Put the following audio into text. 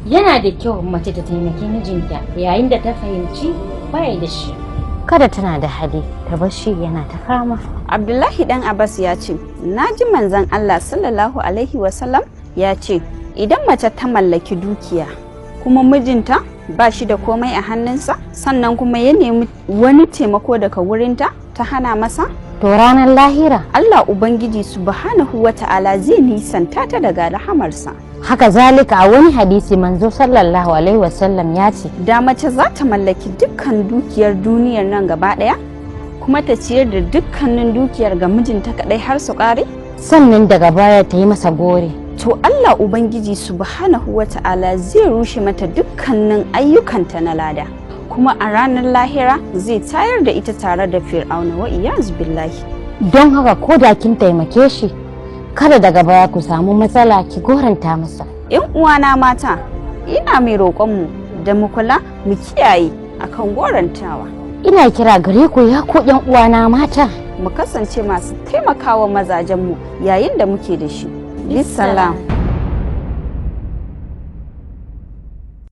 Yana da kyau mace ta taimaki mijinta yayin da ta fahimci baya da shi. Kada tana da hali ta bar shi yana ta fama. Abdullahi dan Abbas ya ce, na ji manzon Allah sallallahu alaihi wasallam ya ce, idan mace ta mallaki dukiya kuma mijinta ba shi da komai a hannunsa sannan kuma ya nemi wani taimako daga wurinta ta hana masa, to ranar lahira Allah Ubangiji subhanahu wata'ala zai nisanta ta daga rahamarsa. haka zalika a wani hadisi manzo sallallahu alaihi wasallam ya ce, da mace za ta mallaki dukkan dukiyar duniyar nan gaba daya kuma ta ciyar da dukkanin dukiyar ga mijinta kadai har su kare, sannan daga baya ta yi masa gore, to Allah Ubangiji subhanahu wata'ala zai rushe mata dukkanin ayyukanta na lada, kuma a ranar lahira zai tayar da ita tare da Fir'auna wa iyaz billahi. don haka ko da kin taimake shi kada daga baya ku samu matsala ki goranta masa. Yan uwana mata, ina mai roƙonmu da mu kula mu kiyaye akan gorantawa. Ina kira gare ku ya ku yan uwana mata, Mu kasance masu taimakawa mazajenmu yayin da muke da shi. Bisalam.